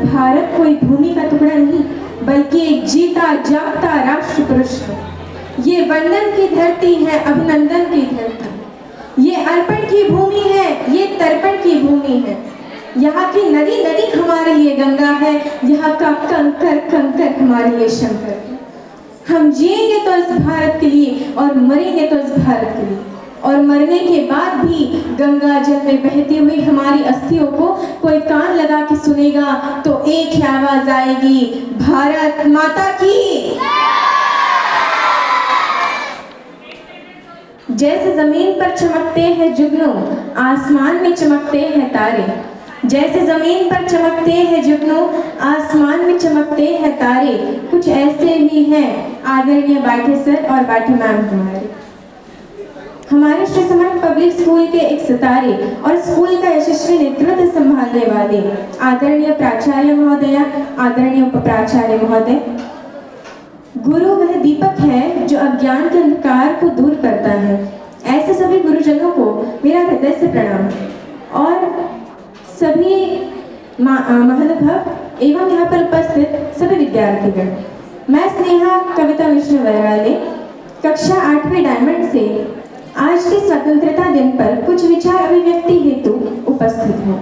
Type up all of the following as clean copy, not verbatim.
भारत कोई भूमि का टुकड़ा नहीं बल्कि एक जीता जागता राष्ट्र पुरुष है। ये वंदन की धरती है, अभिनंदन की धरती। ये अर्पण की भूमि है, ये तर्पण की भूमि है। यहाँ की नदी नदी हमारे लिए गंगा है, यहाँ का कंकर कंकर हमारे लिए शंकर है। हम जिएंगे तो इस भारत के लिए और मरेंगे तो इस भारत के लिए। और मरने के बाद भी गंगा जल में बहती हुई हमारी अस्थियों को कोई कान लगा के सुनेगा तो एक ही आवाज आएगी, भारत माता की। जैसे जमीन पर चमकते हैं जुगनू, आसमान में चमकते हैं तारे। जैसे जमीन पर चमकते हैं जुगनू, आसमान में चमकते हैं तारे, कुछ ऐसे ही हैं आदरणीय बाठी सर और बाठी मैम हमारे श्री समर्थ पब्लिक स्कूल के एक सितारे और स्कूल का यशस्वी नेतृत्व संभालने वाले आदरणीय प्राचार्य महोदया, आदरणीय उप प्राचार्य महोदय। गुरु वह दीपक है जो अज्ञान के अंधकार को दूर करता है। ऐसे सभी गुरुजनों को मेरा हृदय से प्रणाम और सभी महानुभाव एवं यहाँ पर उपस्थित सभी विद्यार्थीगण। मैं स्नेहा कविता मिश्र वैराले कक्षा 8वीं डायमंड से आज के स्वतंत्रता दिन पर कुछ विचार अभिव्यक्ति हेतु उपस्थित हूँ।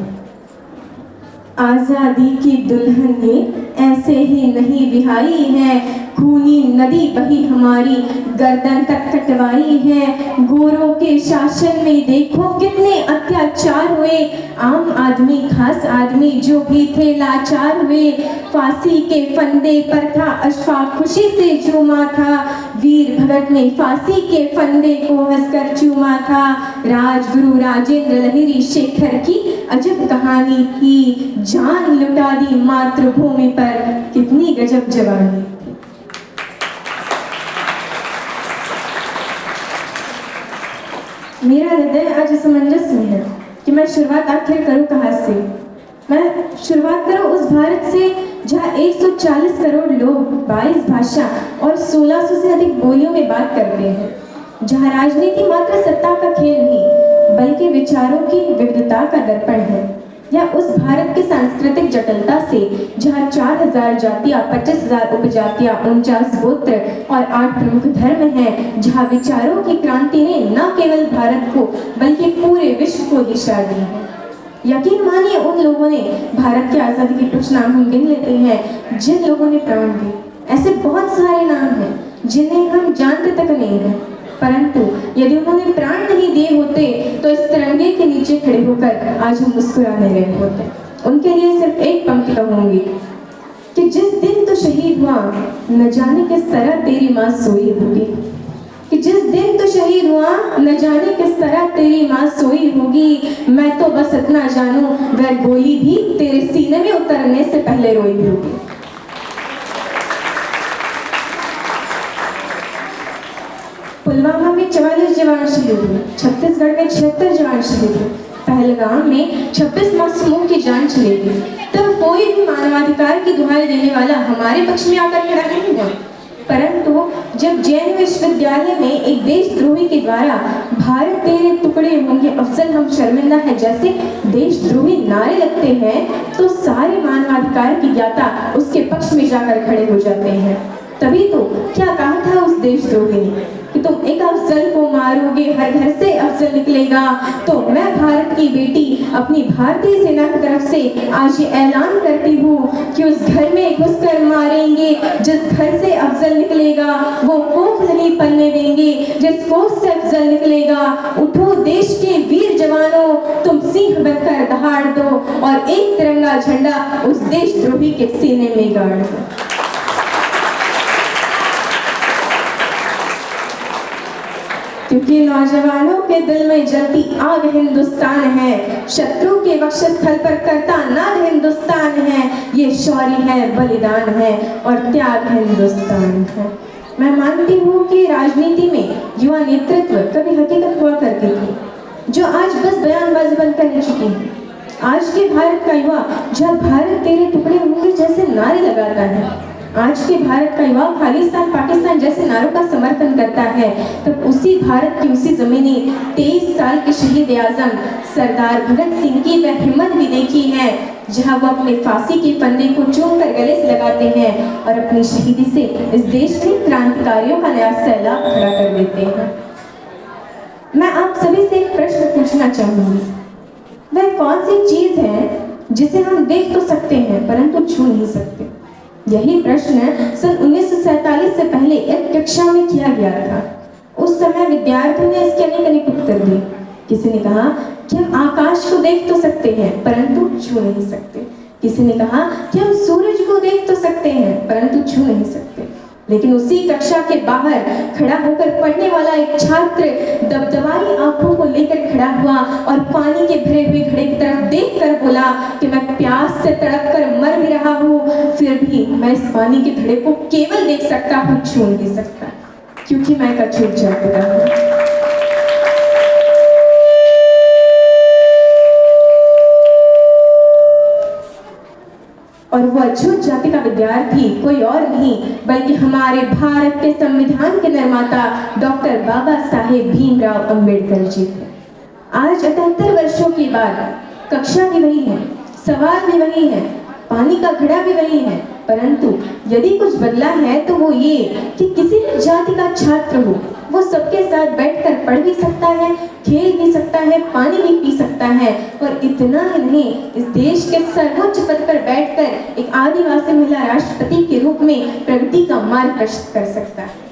आजादी की दुल्हन ने ऐसे ही नहीं बिहाई है, खूनी नदी बही हमारी गर्दन तक कटवाई है। गोरों के शासन में देखो कितने अत्याचार हुए, आम आदमी खास आदमी जो भी थे लाचार हुए। फांसी के फंदे पर था अशफाक खुशी से झूमा था, वीर भगत ने फांसी के फंदे को हंसकर चूमा था। राजगुरु राजेंद्र लहरी शेखर की अजब कहानी थी, जान लुटा दी मातृभूमि पर कितनी गजब जवानी। मेरा हृदय आज असमंजस में है कि मैं शुरुआत आखिर करूं कहां से। मैं शुरुआत करूं उस भारत से जहां 140 करोड़ लोग 22 भाषा और 1600 से अधिक बोलियों में बात करते हैं, जहां राजनीति मात्र सत्ता का खेल नहीं बल्कि विचारों की विविधता का दर्पण है। या उस भारत की सांस्कृतिक जटिलता से जहाँ 4000 जातियाँ, 25,000 उपजातियाँ, 49 गोत्र और 8 प्रमुख धर्म हैं, जहाँ विचारों की क्रांति ने न केवल भारत को बल्कि पूरे विश्व को दिशा दी है। यकीन मानिए उन लोगों ने भारत की आज़ादी के कुछ नाम हम गिन लेते हैं जिन लोगों ने प्राण दिए। ऐसे बहुत सारे नाम हैं जिन्हें हम जानते तक नहीं हैं, परंतु यदि उन्होंने प्राण नहीं दिए होते तो इस तिरंगे के नीचे खड़े होकर आज हम मुस्कुरा नहीं रहे होते। उनके लिए सिर्फ एक पंक्ति कहूंगी कि जिस दिन तो शहीद हुआ न जाने किस तरह तेरी माँ सोई होगी, कि जिस दिन तो शहीद हुआ न जाने किस तरह तेरी माँ सोई होगी। मैं तो बस इतना जानूं वह गोली भी तेरे सीने में उतरने से पहले रोई होगी। पुलवामा में 44 जवान शहीद हुए, छत्तीसगढ़ में 76 जवान शहीद हुए, पहलगाम में 26 मासूमों की जान चली गई। तब कोई भी मानवाधिकार की दुहाई देने वाला हमारे पक्ष में आकर खड़ा नहीं हुआ, परंतु जब जैन विश्वविद्यालय में एक देशद्रोही के द्वारा भारत तेरे टुकड़े होंगे अफजल हम शर्मिंदा है जैसे देशद्रोही नारे लगते हैं तो सारे मानवाधिकार की ज्ञाता उसके पक्ष में जाकर खड़े हो जाते हैं। तभी तो क्या कहा था उस देशद्रोही ने कि तुम एक अफजल को मारोगे हर घर से अफजल निकलेगा। तो मैं भारत की बेटी अपनी भारतीय सेना की तरफ से आज ये ऐलान करती हूँ कि उस घर में घुसकर मारेंगे जिस घर से अफजल निकलेगा, वो कोख नहीं पलने देंगे जिस कोख से अफजल निकलेगा। उठो देश के वीर जवानों, तुम सिंह बनकर दहाड़ दो और एक तिरंगा झंडा उस देशद्रोही के सीने में गाड़ दो। क्योंकि नौजवानों के दिल में जलती आग हिंदुस्तान है, शत्रु के वक्षस्थल पर करता नाग हिंदुस्तान है। ये शौर्य है, बलिदान है और त्याग हिंदुस्तान है। मैं मानती हूँ कि राजनीति में युवा नेतृत्व कभी हकीकत हुआ करती थी जो आज बस बयानबाजी बनकर रह चुकी है। आज के भारत का युवा जब भारत तेरे टुकड़े होंगे जैसे नारे लगाता है, आज के भारत का युवा खालिस्तान पाकिस्तान जैसे नारों का समर्थन करता है, तब उसी भारत की उसी जमीनी 23 साल के शहीद आजम सरदार भगत सिंह की वह हिम्मत भी देखी है, जहां वो अपने फांसी के फंदे को चूम कर गले से लगाते हैं और अपनी शहीदी से इस देश के क्रांतिकारियों का नया सैलाब खड़ा कर देते हैं। मैं आप सभी से एक प्रश्न पूछना चाहूंगी, वह कौन सी चीज है जिसे हम देख तो सकते हैं परंतु छू नहीं सकते? यही प्रश्न सन 1947 से पहले एक कक्षा में किया गया था। उस समय विद्यार्थियों ने इसके अनेक उत्तर दिए। किसी ने कहा कि हम आकाश को देख तो सकते हैं परंतु छू नहीं सकते। किसी ने कहा कि हम सूरज को देख तो सकते हैं परंतु छू नहीं सकते। लेकिन उसी कक्षा के बाहर खड़ा होकर पढ़ने वाला एक छात्र दबदबाई आंखों को लेकर खड़ा हुआ और पानी के भरे हुए घड़े की तरफ देखकर बोला कि मैं प्यास से तड़प कर मर भी रहा हूँ, फिर भी मैं इस पानी के घड़े को केवल देख सकता हूँ, छू नहीं सकता, क्योंकि मैं एक अछूत जाति का हूँ। और वो अछूत जाति का विद्यार्थी कोई और नहीं बल्कि हमारे भारत के संविधान के निर्माता डॉक्टर बाबा साहेब भीमराव अंबेडकर जी थे। आज 78 वर्षों के बाद कक्षा भी वही है, सवाल भी वही है, पानी का घड़ा भी वही है, परंतु यदि कुछ बदला है तो वो ये कि किसी भी जाति का छात्र हो, वो सबके साथ बैठकर पढ़ भी सकता है, खेल भी सकता है, पानी भी पी सकता है, और इतना ही नहीं, इस देश के सर्वोच्च पद पर बैठकर एक आदिवासी महिला राष्ट्रपति के रूप में प्रगति का मार्ग प्रशस्त कर सकता है।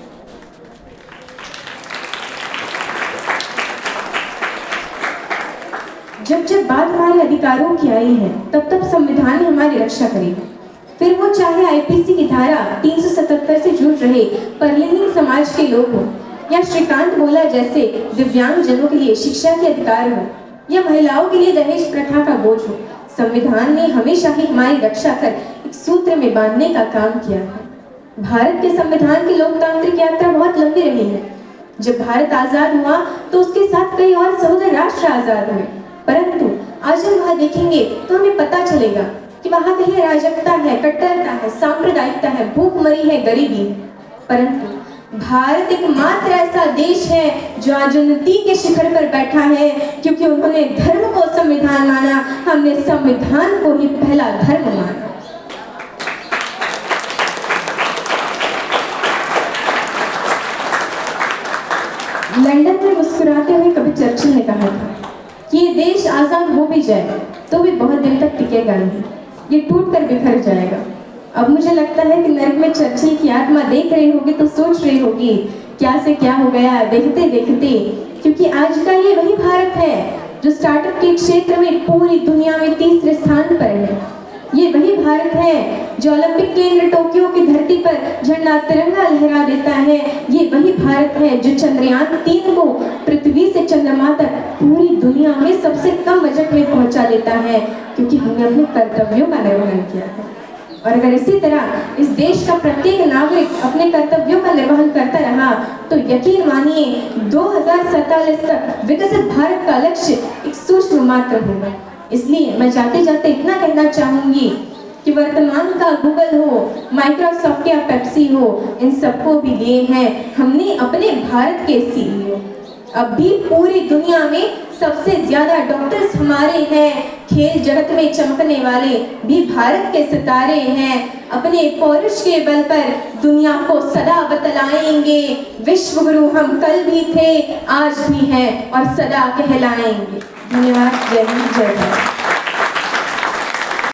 जब जब बात हमारे अधिकारों की आई है, तब तब संविधान ने हमारी रक्षा करी है। फिर वो चाहे आईपीसी की धारा 377 से जुड़ रहे परलिंग समाज के लोग हों, या श्रीकांत बोला जैसे दिव्यांग जनों के लिए शिक्षा के अधिकार हो, या महिलाओं के लिए दहेज प्रथा का बोझ हो, संविधान ने हमेशा ही हमारी रक्षा कर एक सूत्र में बांधने का काम किया है। भारत के संविधान की लोकतांत्रिक यात्रा बहुत लंबी रही है। जब भारत आजाद हुआ तो उसके साथ कई और सहोदर राष्ट्र आजाद हुए, परंतु आज हम वहां देखेंगे तो हमें पता चलेगा कि वहां कहीं अराजकता है, कट्टरता है, सांप्रदायिकता है, भूखमरी है, गरीबी है, परंतु भारत एकमात्र ऐसा देश है जो आज उन्नति के शिखर पर बैठा है, क्योंकि उन्होंने धर्म को संविधान माना, हमने संविधान को ही पहला धर्म माना। लंदन में मुस्कुराते हुए कभी चर्चिल ने कहा था कि ये देश आजाद हो भी जाए तो भी बहुत दिन तक टिकेगा नहीं, ये टूट कर बिखर जाएगा। अब मुझे लगता है कि नर्क में चर्चिल की आत्मा देख रही होगी तो सोच रही होगी क्या से क्या हो गया देखते देखते, क्योंकि आज का ये वही भारत है जो स्टार्टअप के क्षेत्र में पूरी दुनिया में तीसरे स्थान पर है। ये वही भारत है जो ओलंपिक केंद्र टोक्यो की धरती पर झंडा तिरंगा लहरा देता है। ये वही भारत है जो चंद्रयान 3 को पृथ्वी से चंद्रमा तक पूरी दुनिया में सबसे कम बजट में पहुंचा देता है, क्योंकि हमने अपने कर्तव्यों का निर्वहन किया है। और अगर इसी तरह इस देश का प्रत्येक नागरिक अपने कर्तव्यों का निर्वहन करता रहा तो यकीन मानिए 2047 तक विकसित भारत का लक्ष्य एक सूक्ष्म मात्र होगा। इसलिए मैं जाते जाते इतना कहना चाहूंगी कि वर्तमान का गूगल हो, माइक्रोसॉफ्ट या पेप्सी हो, इन सबको भी दिए हैं हमने अपने भारत के सीईओ। अब भी पूरी दुनिया में सबसे ज्यादा डॉक्टर्स हमारे हैं, खेल जगत में चमकने वाले भी भारत के सितारे हैं। अपने पौरुष के बल पर दुनिया को सदा बतलाएंगे, विश्व गुरु हम कल भी थे, आज भी हैं और सदा कहलाएंगे। धन्यवाद। जय हिंद, जय भारत।